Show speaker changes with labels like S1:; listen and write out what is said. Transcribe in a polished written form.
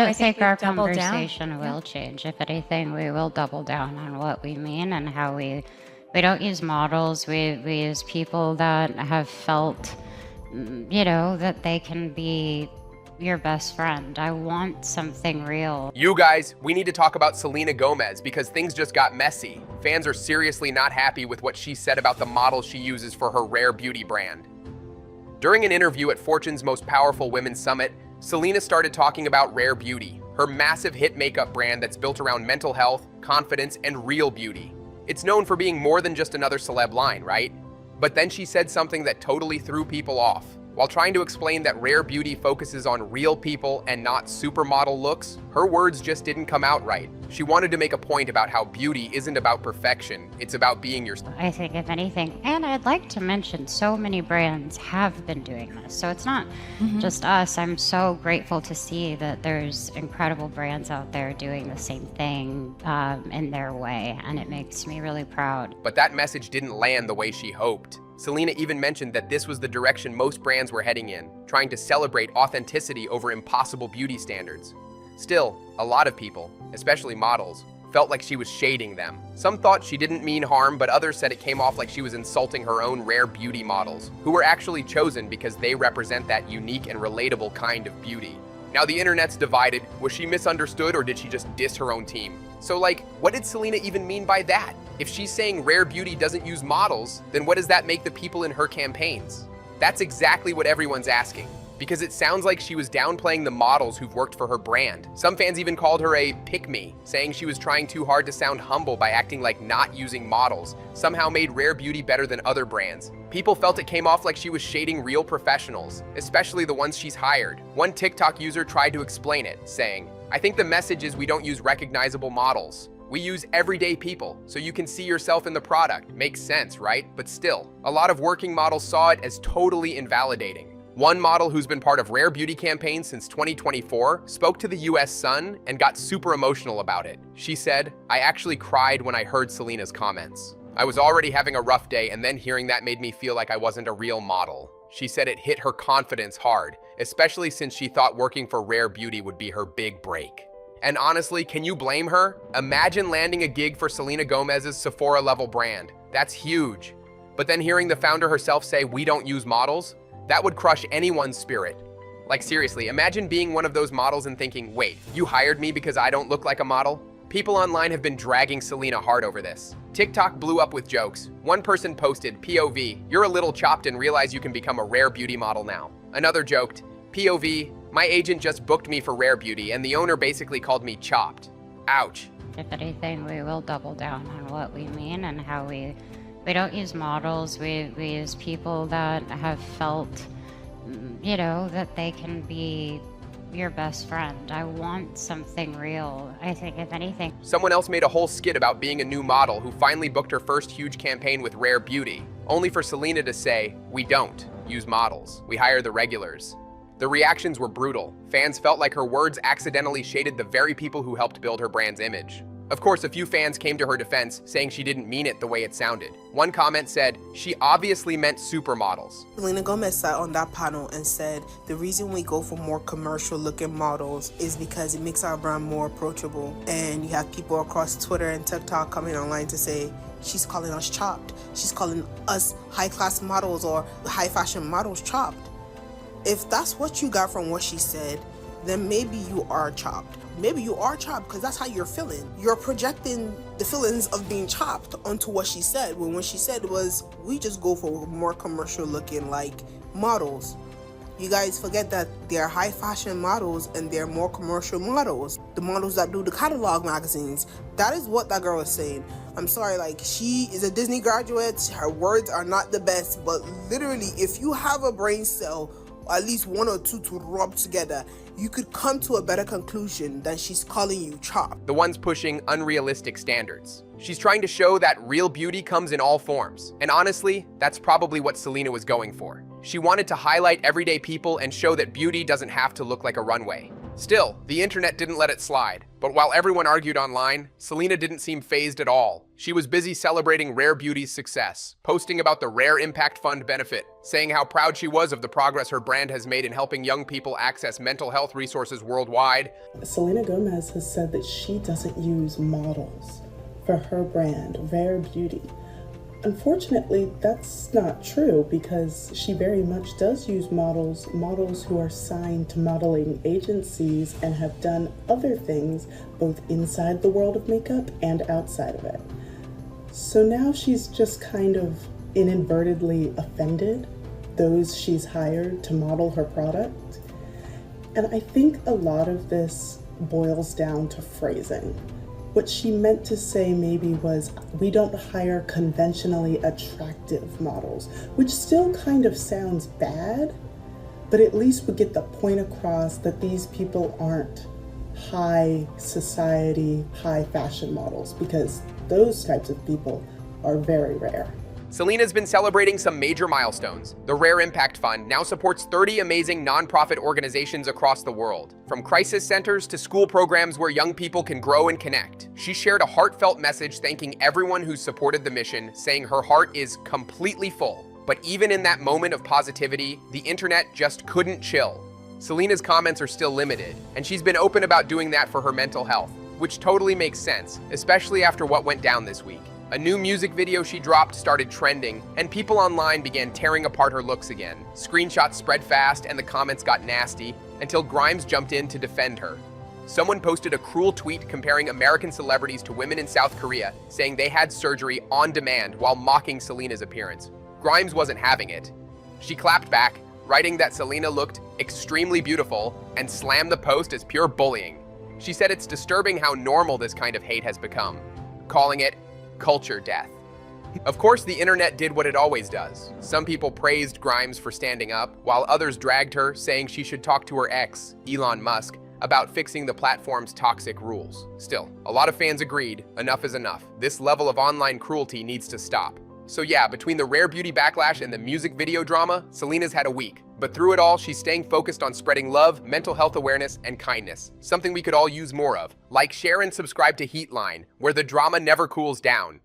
S1: don't think our
S2: double down.
S1: conversation will change. If anything, we will double down on what we mean and how we don't use models. We use people that have felt, that they can be your best friend. I want something real.
S3: You guys, we need to talk about Selena Gomez because things just got messy. Fans are seriously not happy with what she said about the models she uses for her rare beauty brand. During an interview at Fortune's Most Powerful Women Summit, Selena started talking about Rare Beauty, her massive hit makeup brand that's built around mental health, confidence, and real beauty. It's known for being more than just another celeb line, right? But then she said something that totally threw people off. While trying to explain that Rare Beauty focuses on real people and not supermodel looks, her words just didn't come out right. She wanted to make a point about how beauty isn't about perfection, it's about being yourself.
S1: I think if anything, and I'd like to mention so many brands have been doing this. So it's not just us. I'm so grateful to see that there's incredible brands out there doing the same thing in their way. And it makes me really proud.
S3: But that message didn't land the way she hoped. Selena even mentioned that this was the direction most brands were heading in, trying to celebrate authenticity over impossible beauty standards. Still, a lot of people, especially models, felt like she was shading them. Some thought she didn't mean harm, but others said it came off like she was insulting her own rare beauty models, who were actually chosen because they represent that unique and relatable kind of beauty. Now the internet's divided. Was she misunderstood or did she just diss her own team? So what did Selena even mean by that? If she's saying Rare Beauty doesn't use models, then what does that make the people in her campaigns? That's exactly what everyone's asking, because it sounds like she was downplaying the models who've worked for her brand. Some fans even called her a pick-me, saying she was trying too hard to sound humble by acting like not using models somehow made Rare Beauty better than other brands. People felt it came off like she was shading real professionals, especially the ones she's hired. One TikTok user tried to explain it, saying, "I think the message is we don't use recognizable models. We use everyday people, so you can see yourself in the product. Makes sense, right? But still, a lot of working models saw it as totally invalidating." One model who's been part of Rare Beauty campaigns since 2024 spoke to the US Sun and got super emotional about it. She said, "I actually cried when I heard Selena's comments. I was already having a rough day, and then hearing that made me feel like I wasn't a real model." She said it hit her confidence hard, especially since she thought working for Rare Beauty would be her big break. And honestly, can you blame her? Imagine landing a gig for Selena Gomez's Sephora-level brand. That's huge. But then hearing the founder herself say, "We don't use models," that would crush anyone's spirit. Like seriously, imagine being one of those models and thinking, "Wait, you hired me because I don't look like a model?" People online have been dragging Selena hard over this. TikTok blew up with jokes. One person posted, "POV, you're a little chopped and realize you can become a Rare Beauty model now." Another joked, "POV, my agent just booked me for Rare Beauty and the owner basically called me chopped. Ouch."
S1: If anything, we will double down on what we mean and how we don't use models. We use people that have felt, that they can be your best friend. I want something real. I think if anything.
S3: Someone else made a whole skit about being a new model who finally booked her first huge campaign with Rare Beauty, only for Selena to say, "We don't use models. We hire the regulars." The reactions were brutal. Fans felt like her words accidentally shaded the very people who helped build her brand's image. Of course, a few fans came to her defense, saying she didn't mean it the way it sounded. One comment said, "She obviously meant supermodels."
S4: Selena Gomez sat on that panel and said, "The reason we go for more commercial looking models is because it makes our brand more approachable." And you have people across Twitter and TikTok coming online to say, "She's calling us chopped. She's calling us high class models or high fashion models chopped." If that's what you got from what she said, then maybe you are chopped. Maybe you are chopped because that's how you're feeling. You're projecting the feelings of being chopped onto what she said, when what she said was, "We just go for more commercial looking models." You guys forget that they're high fashion models and they're more commercial models. The models that do the catalog magazines. That is what that girl is saying. I'm sorry, she is a Disney graduate. Her words are not the best, but literally, if you have a brain cell, at least one or two to rub together, you could come to a better conclusion than she's calling you chopped.
S3: The ones pushing unrealistic standards. She's trying to show that real beauty comes in all forms. And honestly, that's probably what Selena was going for. She wanted to highlight everyday people and show that beauty doesn't have to look like a runway. Still, the internet didn't let it slide. But while everyone argued online, Selena didn't seem fazed at all. She was busy celebrating Rare Beauty's success, posting about the Rare Impact Fund benefit, saying how proud she was of the progress her brand has made in helping young people access mental health resources worldwide.
S2: Selena Gomez has said that she doesn't use models for her brand, Rare Beauty. Unfortunately, that's not true because she very much does use models who are signed to modeling agencies and have done other things both inside the world of makeup and outside of it. So now she's just kind of inadvertently offended those she's hired to model her product. And I think a lot of this boils down to phrasing. What she meant to say maybe was, we don't hire conventionally attractive models, which still kind of sounds bad, but at least we get the point across that these people aren't high society, high fashion models, because those types of people are very rare.
S3: Selena's been celebrating some major milestones. The Rare Impact Fund now supports 30 amazing nonprofit organizations across the world, from crisis centers to school programs where young people can grow and connect. She shared a heartfelt message thanking everyone who supported the mission, saying her heart is completely full. But even in that moment of positivity, the internet just couldn't chill. Selena's comments are still limited, and she's been open about doing that for her mental health, which totally makes sense, especially after what went down this week. A new music video she dropped started trending, and people online began tearing apart her looks again. Screenshots spread fast, and the comments got nasty, until Grimes jumped in to defend her. Someone posted a cruel tweet comparing American celebrities to women in South Korea, saying they had surgery on demand while mocking Selena's appearance. Grimes wasn't having it. She clapped back, writing that Selena looked extremely beautiful, and slammed the post as pure bullying. She said it's disturbing how normal this kind of hate has become, calling it culture death. Of course, the internet did what it always does. Some people praised Grimes for standing up, while others dragged her, saying she should talk to her ex, Elon Musk, about fixing the platform's toxic rules. Still, a lot of fans agreed, enough is enough. This level of online cruelty needs to stop. So yeah, between the Rare Beauty backlash and the music video drama, Selena's had a week. But through it all, she's staying focused on spreading love, mental health awareness, and kindness. Something we could all use more of. Like, share, and subscribe to Heatline, where the drama never cools down.